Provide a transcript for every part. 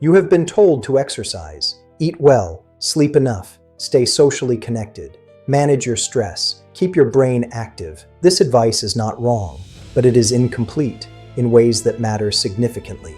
You have been told to exercise, eat well, sleep enough, stay socially connected, manage your stress, keep your brain active. This advice is not wrong, but it is incomplete in ways that matter significantly.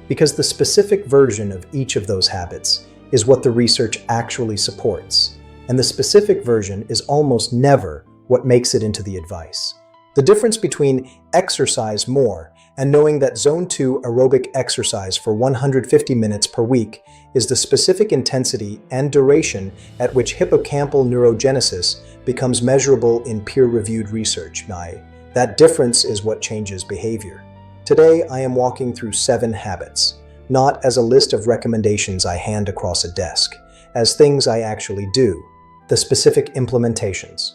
Because the specific version of each of those habits is what the research actually supports, and the specific version is almost never what makes it into the advice. The difference between exercise more and knowing that Zone 2 aerobic exercise for 150 minutes per week is the specific intensity and duration at which hippocampal neurogenesis becomes measurable in peer-reviewed research. That difference is what changes behavior. Today, I am walking through 7 habits, not as a list of recommendations I hand across a desk, as things I actually do, the specific implementations,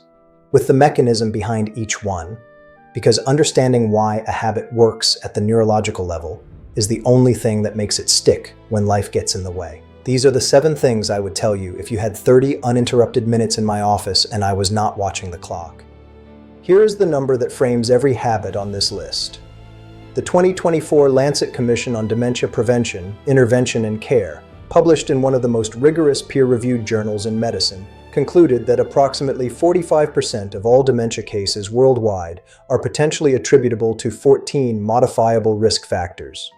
with the mechanism behind each one, because understanding why a habit works at the neurological level is the only thing that makes it stick when life gets in the way. These are the 7 things I would tell you if you had 30 uninterrupted minutes in my office and I was not watching the clock. Here is the number that frames every habit on this list. The 2024 Lancet Commission on Dementia Prevention, Intervention, and Care, published in one of the most rigorous peer-reviewed journals in medicine, concluded that approximately 45% of all dementia cases worldwide are potentially attributable to 14 modifiable risk factors.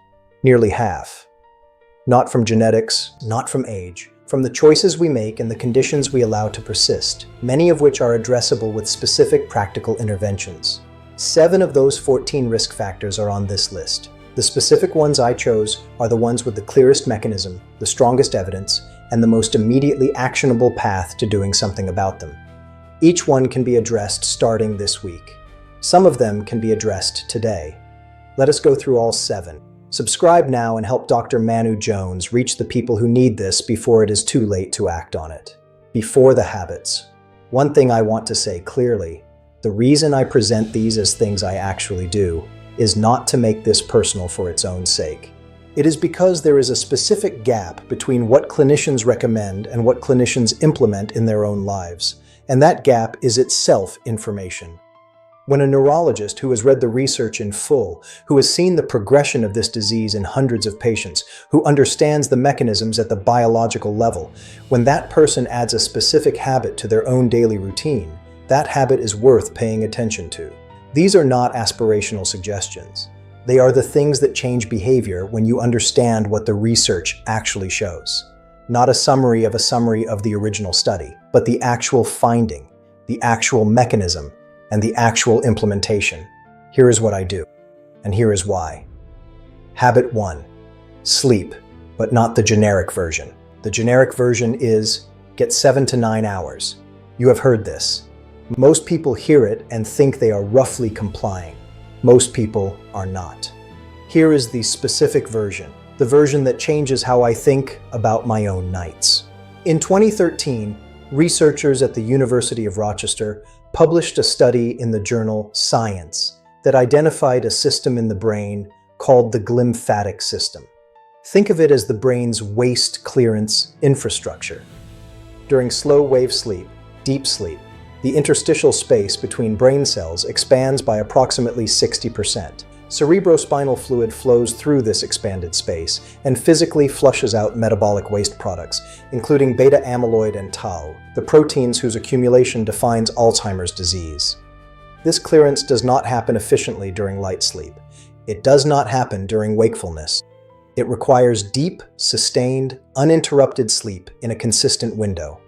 Nearly half. Not from genetics, not from age, from the choices we make and the conditions we allow to persist, many of which are addressable with specific practical interventions. 7 of those 14 risk factors are on this list. The specific ones I chose are the ones with the clearest mechanism, the strongest evidence, and the most immediately actionable path to doing something about them. Each one can be addressed starting this week. Some of them can be addressed today. Let us go through all 7. Subscribe now and help Dr. Mannu Jones reach the people who need this before it is too late to act on it. Before the habits. One thing I want to say clearly, the reason I present these as things I actually do is not to make this personal for its own sake. It is because there is a specific gap between what clinicians recommend and what clinicians implement in their own lives, and that gap is itself information. When a neurologist who has read the research in full, who has seen the progression of this disease in hundreds of patients, who understands the mechanisms at the biological level, when that person adds a specific habit to their own daily routine, that habit is worth paying attention to. These are not aspirational suggestions. They are the things that change behavior when you understand what the research actually shows. Not a summary of the original study, but the actual finding, the actual mechanism, and the actual implementation. Here is what I do, and here is why. Habit 1. Sleep, but not the generic version. The generic version is get 7 to 9 hours. You have heard this. Most people hear it and think they are roughly complying. Most people are not. Here is the specific version, the version that changes how I think about my own nights. In 2013, researchers at the University of Rochester published a study in the journal Science that identified a system in the brain called the glymphatic system. Think of it as the brain's waste clearance infrastructure. During slow-wave sleep, deep sleep, the interstitial space between brain cells expands by approximately 60%. Cerebrospinal fluid flows through this expanded space and physically flushes out metabolic waste products, including beta-amyloid and tau, the proteins whose accumulation defines Alzheimer's disease. This clearance does not happen efficiently during light sleep. It does not happen during wakefulness. It requires deep, sustained, uninterrupted sleep in a consistent window.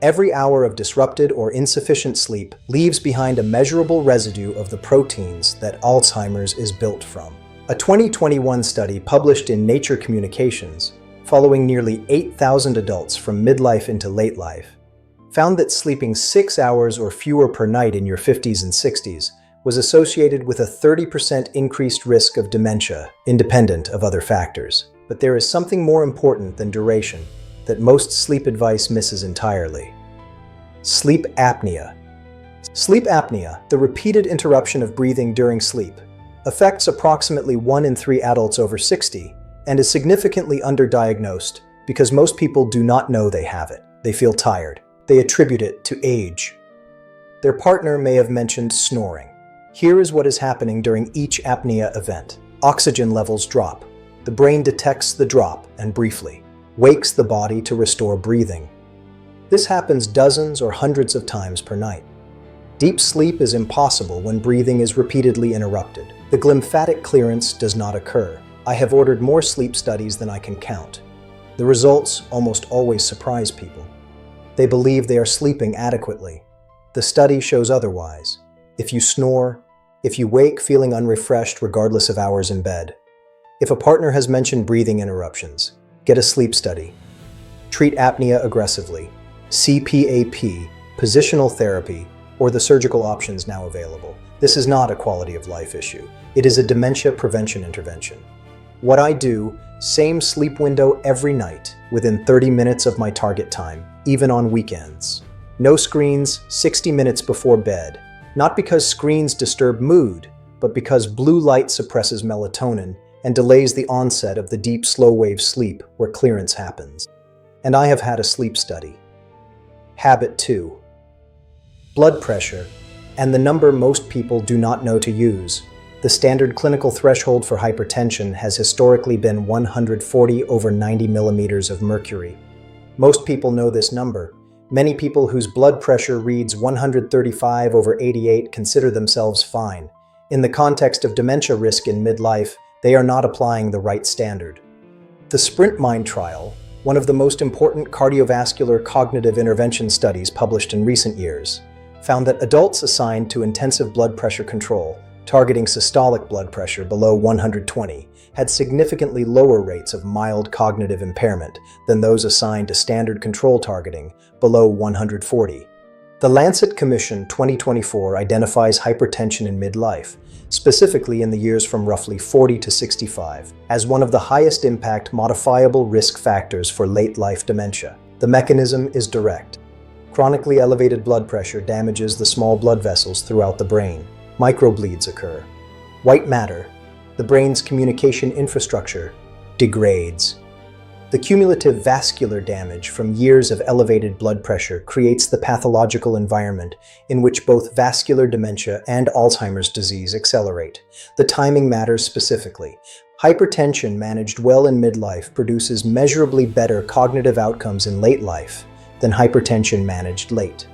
Every hour of disrupted or insufficient sleep leaves behind a measurable residue of the proteins that Alzheimer's is built from. A 2021 study published in Nature Communications, following nearly 8,000 adults from midlife into late life, found that sleeping 6 hours or fewer per night in your 50s and 60s was associated with a 30% increased risk of dementia, independent of other factors. But there is something more important than duration that most sleep advice misses entirely. Sleep apnea. Sleep apnea, the repeated interruption of breathing during sleep, affects approximately 1 in 3 adults over 60 and is significantly underdiagnosed because most people do not know they have it. They feel tired. They attribute it to age. Their partner may have mentioned snoring. Here is what is happening during each apnea event. Oxygen levels drop. The brain detects the drop and briefly wakes the body to restore breathing. This happens dozens or hundreds of times per night. Deep sleep is impossible when breathing is repeatedly interrupted. The glymphatic clearance does not occur. I have ordered more sleep studies than I can count. The results almost always surprise people. They believe they are sleeping adequately. The study shows otherwise. If you snore, if you wake feeling unrefreshed regardless of hours in bed, if a partner has mentioned breathing interruptions, get a sleep study. Treat apnea aggressively. CPAP, positional therapy, or the surgical options now available. This is not a quality of life issue. It is a dementia prevention intervention. What I do, same sleep window every night, within 30 minutes of my target time, even on weekends. No screens, 60 minutes before bed. Not because screens disturb mood, but because blue light suppresses melatonin and delays the onset of the deep slow-wave sleep where clearance happens. And I have had a sleep study. Habit 2. Blood pressure, and the number most people do not know to use. The standard clinical threshold for hypertension has historically been 140/90 millimeters of mercury. Most people know this number. Many people whose blood pressure reads 135/88 consider themselves fine. In the context of dementia risk in midlife, they are not applying the right standard. The SprintMind trial, one of the most important cardiovascular cognitive intervention studies published in recent years, found that adults assigned to intensive blood pressure control, targeting systolic blood pressure below 120, had significantly lower rates of mild cognitive impairment than those assigned to standard control targeting below 140. The Lancet Commission 2024 identifies hypertension in midlife, specifically in the years from roughly 40 to 65, as one of the highest impact modifiable risk factors for late-life dementia. The mechanism is direct. Chronically elevated blood pressure damages the small blood vessels throughout the brain. Microbleeds occur. White matter, the brain's communication infrastructure, degrades. The cumulative vascular damage from years of elevated blood pressure creates the pathological environment in which both vascular dementia and Alzheimer's disease accelerate. The timing matters specifically. Hypertension managed well in midlife produces measurably better cognitive outcomes in late life than hypertension managed late.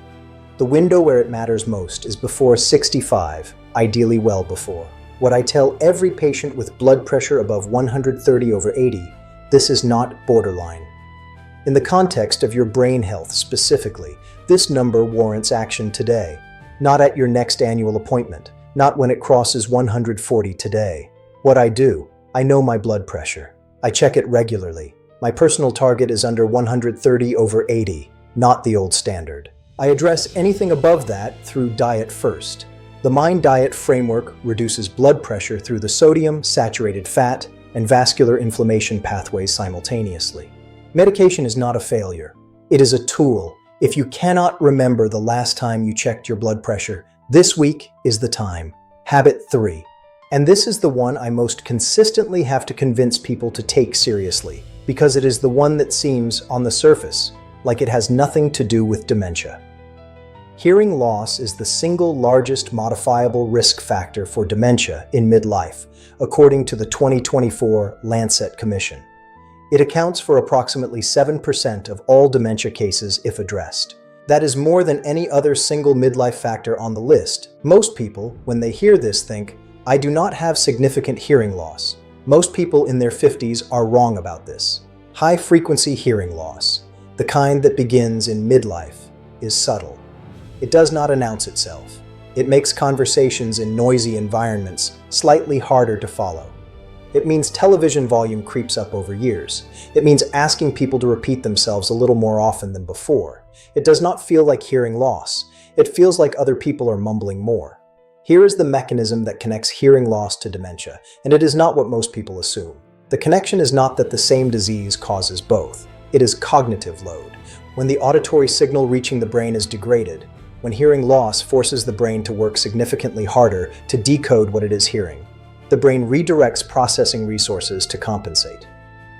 The window where it matters most is before 65, ideally well before. What I tell every patient with blood pressure above 130/80, this is not borderline. In the context of your brain health specifically, this number warrants action today, not at your next annual appointment, not when it crosses 140 today. What I do, I know my blood pressure. I check it regularly. My personal target is under 130/80, not the old standard. I address anything above that through diet first. The Mind Diet framework reduces blood pressure through the sodium, saturated fat, and vascular inflammation pathways simultaneously. Medication is not a failure. It is a tool. If you cannot remember the last time you checked your blood pressure, this week is the time. Habit 3. And this is the one I most consistently have to convince people to take seriously, because it is the one that seems, on the surface, like it has nothing to do with dementia. Hearing loss is the single largest modifiable risk factor for dementia in midlife, according to the 2024 Lancet Commission. It accounts for approximately 7% of all dementia cases if addressed. That is more than any other single midlife factor on the list. Most people, when they hear this, think, I do not have significant hearing loss. Most people in their 50s are wrong about this. High-frequency hearing loss, the kind that begins in midlife, is subtle. It does not announce itself. It makes conversations in noisy environments slightly harder to follow. It means television volume creeps up over years. It means asking people to repeat themselves a little more often than before. It does not feel like hearing loss. It feels like other people are mumbling more. Here is the mechanism that connects hearing loss to dementia, and it is not what most people assume. The connection is not that the same disease causes both. It is cognitive load. When the auditory signal reaching the brain is degraded, when hearing loss forces the brain to work significantly harder to decode what it is hearing, the brain redirects processing resources to compensate.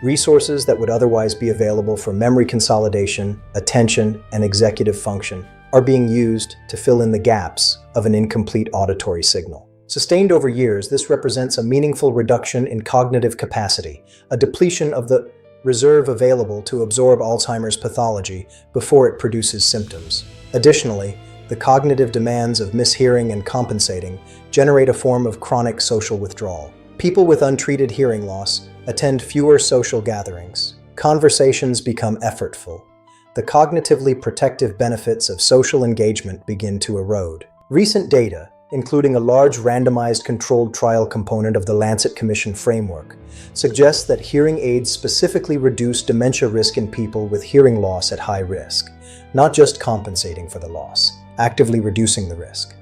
Resources that would otherwise be available for memory consolidation, attention, and executive function are being used to fill in the gaps of an incomplete auditory signal. Sustained over years, this represents a meaningful reduction in cognitive capacity, a depletion of the reserve available to absorb Alzheimer's pathology before it produces symptoms. Additionally, the cognitive demands of mishearing and compensating generate a form of chronic social withdrawal. People with untreated hearing loss attend fewer social gatherings. Conversations become effortful. The cognitively protective benefits of social engagement begin to erode. Recent data, including a large randomized controlled trial component of the Lancet Commission framework, suggests that hearing aids specifically reduce dementia risk in people with hearing loss at high risk, not just compensating for the loss, actively reducing the risk.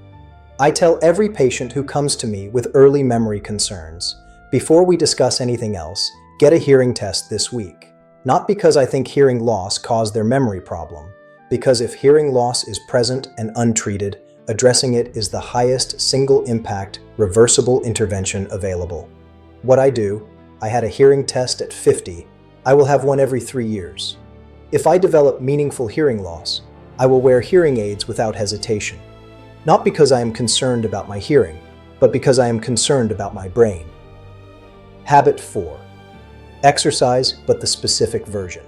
I tell every patient who comes to me with early memory concerns, before we discuss anything else, get a hearing test this week. Not because I think hearing loss caused their memory problem, because if hearing loss is present and untreated, addressing it is the highest single-impact, reversible intervention available. What I do, I had a hearing test at 50. I will have one every 3 years. If I develop meaningful hearing loss, I will wear hearing aids without hesitation. Not because I am concerned about my hearing, but because I am concerned about my brain. Habit 4. Exercise, but the specific version.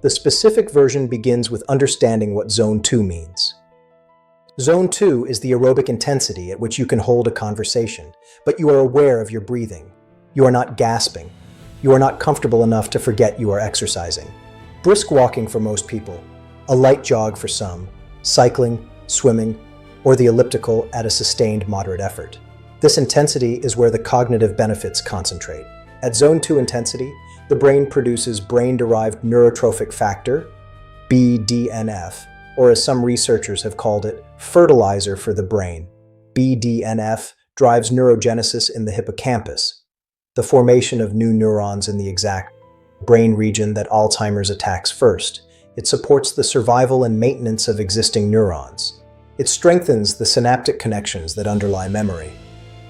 The specific version begins with understanding what Zone 2 means. Zone 2 is the aerobic intensity at which you can hold a conversation, but you are aware of your breathing. You are not gasping. You are not comfortable enough to forget you are exercising. Brisk walking for most people, a light jog for some, cycling, swimming, or the elliptical at a sustained moderate effort. This intensity is where the cognitive benefits concentrate. At Zone 2 intensity, the brain produces brain-derived neurotrophic factor, BDNF, or as some researchers have called it, fertilizer for the brain. BDNF drives neurogenesis in the hippocampus, the formation of new neurons in the exact brain region that Alzheimer's attacks first. It supports the survival and maintenance of existing neurons. It strengthens the synaptic connections that underlie memory.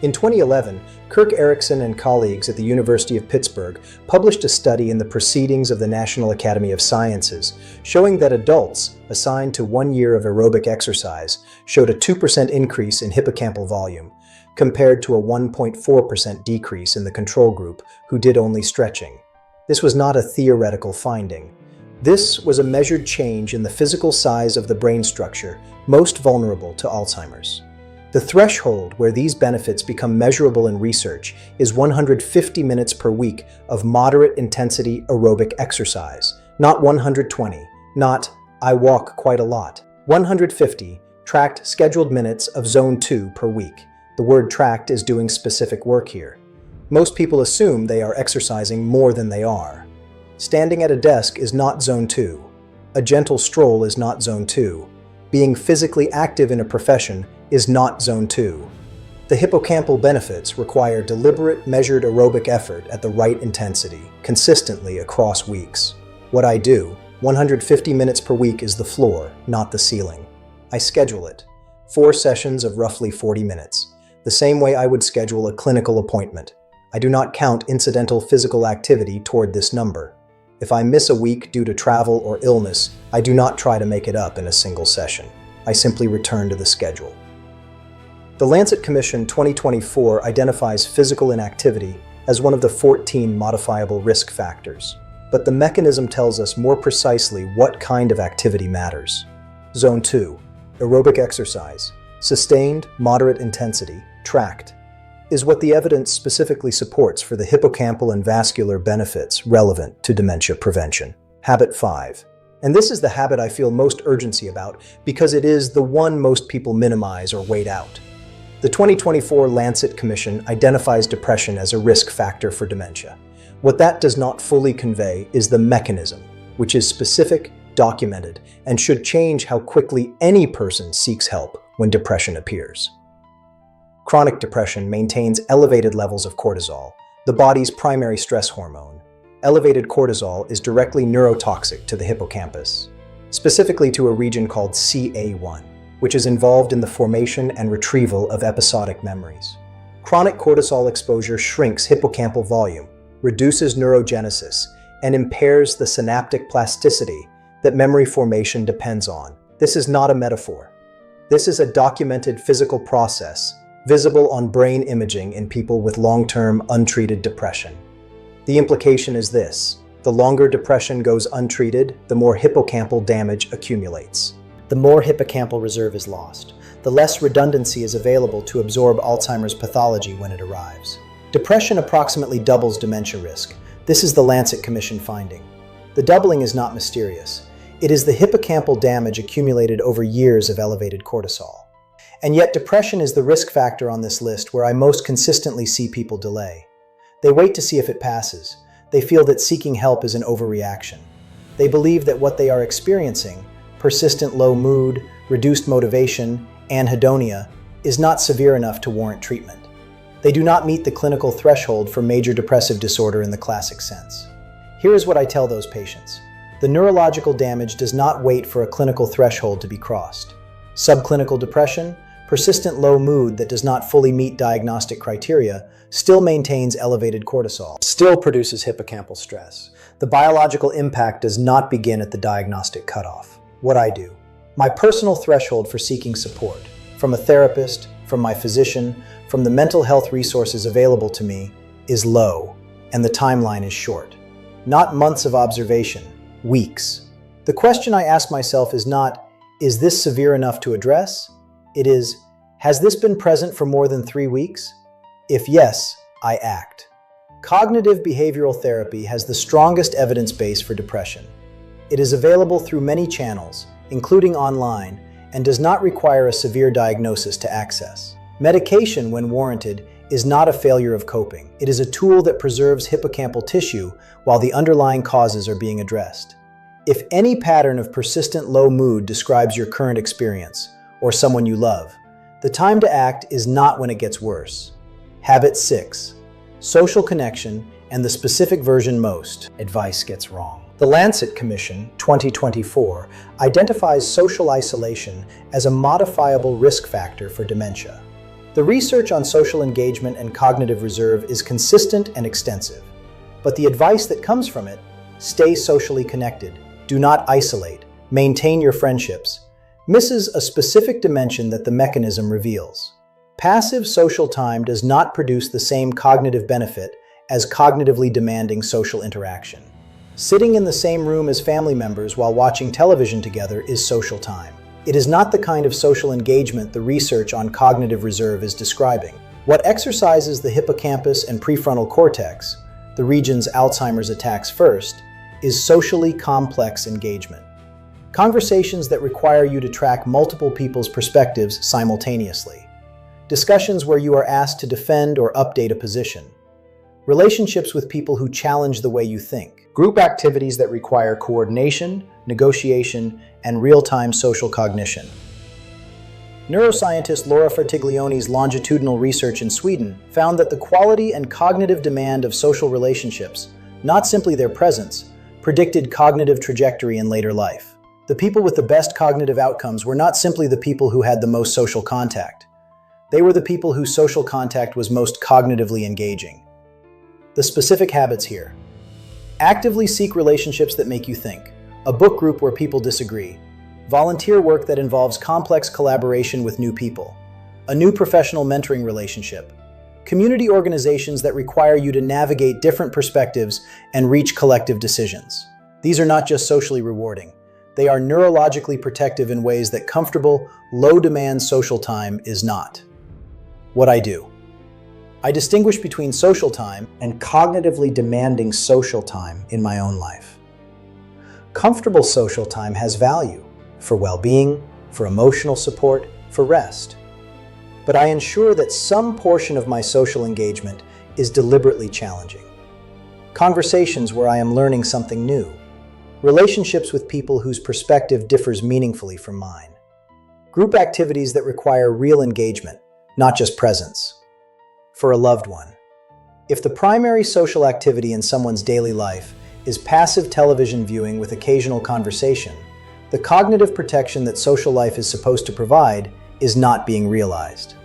In 2011, Kirk Erickson and colleagues at the University of Pittsburgh published a study in the Proceedings of the National Academy of Sciences showing that adults assigned to 1 year of aerobic exercise showed a 2% increase in hippocampal volume, compared to a 1.4% decrease in the control group who did only stretching. This was not a theoretical finding. This was a measured change in the physical size of the brain structure most vulnerable to Alzheimer's. The threshold where these benefits become measurable in research is 150 minutes per week of moderate intensity aerobic exercise, not 120, not I walk quite a lot. 150 tracked scheduled minutes of Zone 2 per week. The word tracked is doing specific work here. Most people assume they are exercising more than they are. Standing at a desk is not Zone 2. A gentle stroll is not Zone 2. Being physically active in a profession is not Zone 2. The hippocampal benefits require deliberate, measured aerobic effort at the right intensity, consistently across weeks. What I do, 150 minutes per week, is the floor, not the ceiling. I schedule it. 4 sessions of roughly 40 minutes, the same way I would schedule a clinical appointment. I do not count incidental physical activity toward this number. If I miss a week due to travel or illness, I do not try to make it up in a single session. I simply return to the schedule. The Lancet Commission 2024 identifies physical inactivity as one of the 14 modifiable risk factors, but the mechanism tells us more precisely what kind of activity matters. Zone 2, aerobic exercise, sustained, moderate intensity, tracked, is what the evidence specifically supports for the hippocampal and vascular benefits relevant to dementia prevention. Habit 5. And this is the habit I feel most urgency about because it is the one most people minimize or wait out. The 2024 Lancet Commission identifies depression as a risk factor for dementia. What that does not fully convey is the mechanism, which is specific, documented, and should change how quickly any person seeks help when depression appears. Chronic depression maintains elevated levels of cortisol, the body's primary stress hormone. Elevated cortisol is directly neurotoxic to the hippocampus, specifically to a region called CA1, which is involved in the formation and retrieval of episodic memories. Chronic cortisol exposure shrinks hippocampal volume, reduces neurogenesis, and impairs the synaptic plasticity that memory formation depends on. This is not a metaphor. This is a documented physical process visible on brain imaging in people with long-term untreated depression. The implication is this: the longer depression goes untreated, the more hippocampal damage accumulates. The more hippocampal reserve is lost, the less redundancy is available to absorb Alzheimer's pathology when it arrives. Depression approximately doubles dementia risk. This is the Lancet Commission finding. The doubling is not mysterious. It is the hippocampal damage accumulated over years of elevated cortisol. And yet depression is the risk factor on this list where I most consistently see people delay. They wait to see if it passes. They feel that seeking help is an overreaction. They believe that what they are experiencing, persistent low mood, reduced motivation, anhedonia, is not severe enough to warrant treatment. They do not meet the clinical threshold for major depressive disorder in the classic sense. Here is what I tell those patients. The neurological damage does not wait for a clinical threshold to be crossed. Subclinical depression, persistent low mood that does not fully meet diagnostic criteria, still maintains elevated cortisol, still produces hippocampal stress. The biological impact does not begin at the diagnostic cutoff. What I do. My personal threshold for seeking support, from a therapist, from my physician, from the mental health resources available to me, is low, and the timeline is short. Not months of observation, weeks. The question I ask myself is not, is this severe enough to address? It is, has this been present for more than 3 weeks? If yes, I act. Cognitive behavioral therapy has the strongest evidence base for depression. It is available through many channels, including online, and does not require a severe diagnosis to access. Medication, when warranted, is not a failure of coping. It is a tool that preserves hippocampal tissue while the underlying causes are being addressed. If any pattern of persistent low mood describes your current experience, or someone you love, the time to act is not when it gets worse. Habit 6. Social connection and the specific version most advice gets wrong. The Lancet Commission, 2024, identifies social isolation as a modifiable risk factor for dementia. The research on social engagement and cognitive reserve is consistent and extensive, but the advice that comes from it, stay socially connected, do not isolate, maintain your friendships, misses a specific dimension that the mechanism reveals. Passive social time does not produce the same cognitive benefit as cognitively demanding social interaction. Sitting in the same room as family members while watching television together is social time. It is not the kind of social engagement the research on cognitive reserve is describing. What exercises the hippocampus and prefrontal cortex, the regions Alzheimer's attacks first, is socially complex engagement. Conversations that require you to track multiple people's perspectives simultaneously. Discussions where you are asked to defend or update a position. Relationships with people who challenge the way you think. Group activities that require coordination, negotiation, and real-time social cognition. Neuroscientist Laura Fertiglione's longitudinal research in Sweden found that the quality and cognitive demand of social relationships, not simply their presence, predicted cognitive trajectory in later life. The people with the best cognitive outcomes were not simply the people who had the most social contact. They were the people whose social contact was most cognitively engaging. The specific habits here. Actively seek relationships that make you think. A book group where people disagree. Volunteer work that involves complex collaboration with new people. A new professional mentoring relationship. Community organizations that require you to navigate different perspectives and reach collective decisions. These are not just socially rewarding. They are neurologically protective in ways that comfortable, low-demand social time is not. What I do. I distinguish between social time and cognitively demanding social time in my own life. Comfortable social time has value for well-being, for emotional support, for rest. But I ensure that some portion of my social engagement is deliberately challenging. Conversations where I am learning something new. Relationships with people whose perspective differs meaningfully from mine. Group activities that require real engagement, not just presence. For a loved one. If the primary social activity in someone's daily life is passive television viewing with occasional conversation, the cognitive protection that social life is supposed to provide is not being realized.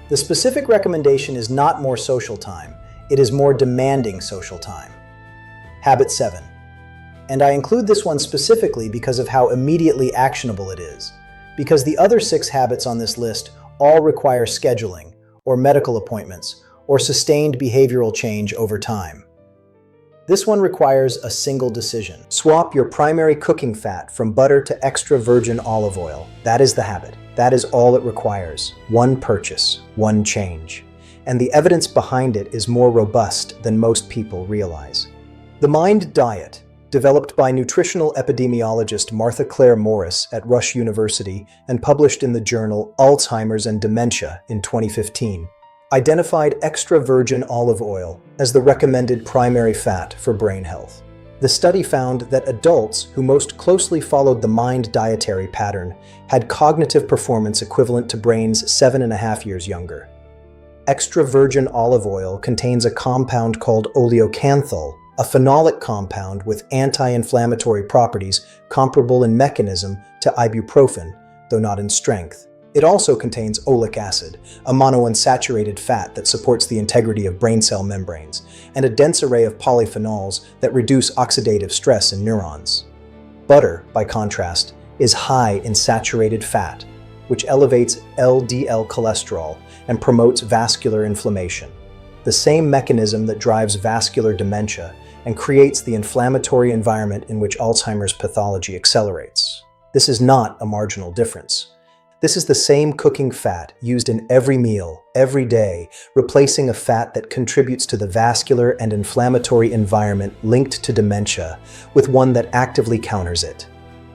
The specific recommendation is not more social time, it is more demanding social time. Habit 7. And I include this one specifically because of how immediately actionable it is, because the other 6 habits on this list all require scheduling, or medical appointments, or sustained behavioral change over time. This one requires a single decision. Swap your primary cooking fat from butter to extra virgin olive oil. That is the habit. That is all it requires. One purchase, one change. And the evidence behind it is more robust than most people realize. The Mind Diet, developed by nutritional epidemiologist Martha Claire Morris at Rush University and published in the journal Alzheimer's and Dementia in 2015, identified extra virgin olive oil as the recommended primary fat for brain health. The study found that adults who most closely followed the Mind dietary pattern had cognitive performance equivalent to brains 7.5 years younger. Extra virgin olive oil contains a compound called oleocanthal, a phenolic compound with anti-inflammatory properties comparable in mechanism to ibuprofen, though not in strength. It also contains oleic acid, a monounsaturated fat that supports the integrity of brain cell membranes, and a dense array of polyphenols that reduce oxidative stress in neurons. Butter, by contrast, is high in saturated fat, which elevates LDL cholesterol and promotes vascular inflammation, the same mechanism that drives vascular dementia and creates the inflammatory environment in which Alzheimer's pathology accelerates. This is not a marginal difference. This is the same cooking fat used in every meal, every day, replacing a fat that contributes to the vascular and inflammatory environment linked to dementia with one that actively counters it.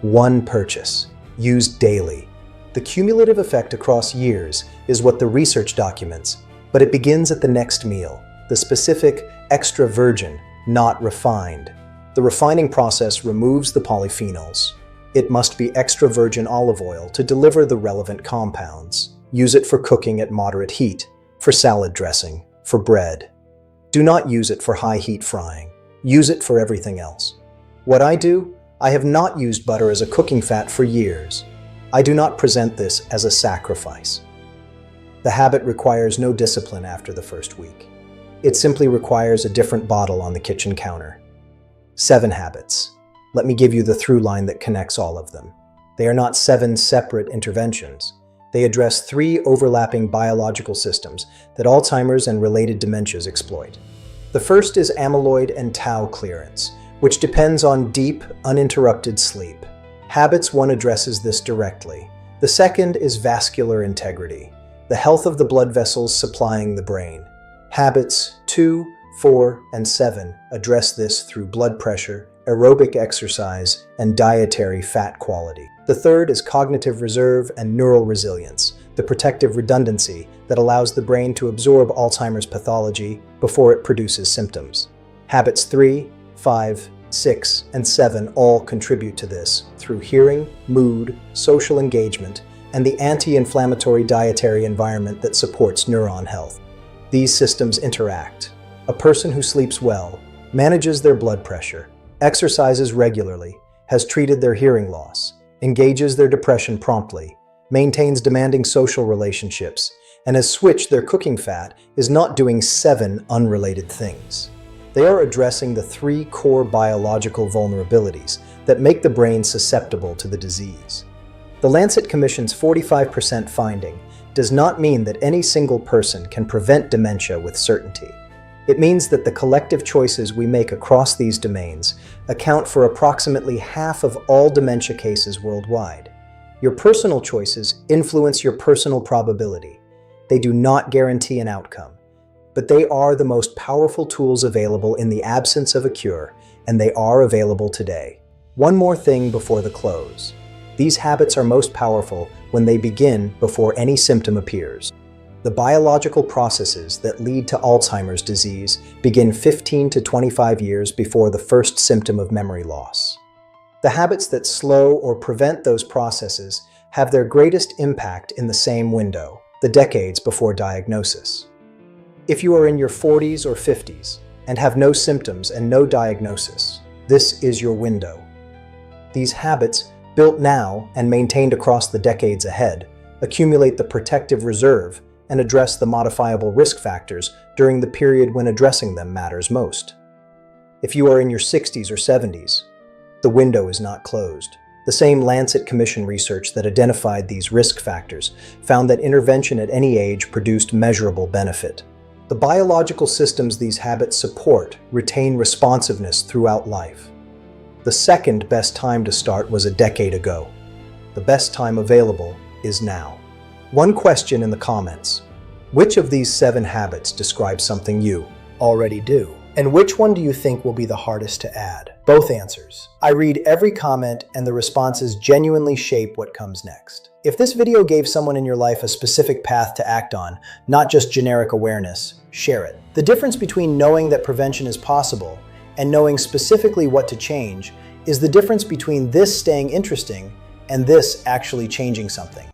One purchase, used daily. The cumulative effect across years is what the research documents, but it begins at the next meal, the specific extra virgin, not refined. The refining process removes the polyphenols. It must be extra virgin olive oil to deliver the relevant compounds. Use it for cooking at moderate heat, for salad dressing, for bread. Do not use it for high heat frying. Use it for everything else. What I do? I have not used butter as a cooking fat for years. I do not present this as a sacrifice. The habit requires no discipline after the first week. It simply requires a different bottle on the kitchen counter. 7 habits. Let me give you the through line that connects all of them. They are not 7 separate interventions. They address 3 overlapping biological systems that Alzheimer's and related dementias exploit. The first is amyloid and tau clearance, which depends on deep, uninterrupted sleep. Habits 1 addresses this directly. The second is vascular integrity, the health of the blood vessels supplying the brain. Habits 2, 4, and 7 address this through blood pressure, aerobic exercise, and dietary fat quality. The third is cognitive reserve and neural resilience, the protective redundancy that allows the brain to absorb Alzheimer's pathology before it produces symptoms. Habits 3, 5, 6, and 7 all contribute to this through hearing, mood, social engagement, and the anti-inflammatory dietary environment that supports neuron health. These systems interact. A person who sleeps well, manages their blood pressure, exercises regularly, has treated their hearing loss, engages their depression promptly, maintains demanding social relationships, and has switched their cooking fat is not doing 7 unrelated things. They are addressing the 3 core biological vulnerabilities that make the brain susceptible to the disease. The Lancet Commission's 45% finding does not mean that any single person can prevent dementia with certainty. It means that the collective choices we make across these domains account for approximately half of all dementia cases worldwide. Your personal choices influence your personal probability. They do not guarantee an outcome, but they are the most powerful tools available in the absence of a cure, and they are available today. One more thing before the close. These habits are most powerful when they begin before any symptom appears. The biological processes that lead to Alzheimer's disease begin 15 to 25 years before the first symptom of memory loss. The habits that slow or prevent those processes have their greatest impact in the same window, the decades before diagnosis. If you are in your 40s or 50s and have no symptoms and no diagnosis, this is your window. These habits, built now and maintained across the decades ahead, accumulate the protective reserve and address the modifiable risk factors during the period when addressing them matters most. If you are in your 60s or 70s, the window is not closed. The same Lancet Commission research that identified these risk factors found that intervention at any age produced measurable benefit. The biological systems these habits support retain responsiveness throughout life. The second best time to start was a decade ago. The best time available is now. One question in the comments: which of these 7 habits describe something you already do? And which one do you think will be the hardest to add? Both answers. I read every comment, and the responses genuinely shape what comes next. If this video gave someone in your life a specific path to act on, not just generic awareness, share it. The difference between knowing that prevention is possible and knowing specifically what to change is the difference between this staying interesting and this actually changing something.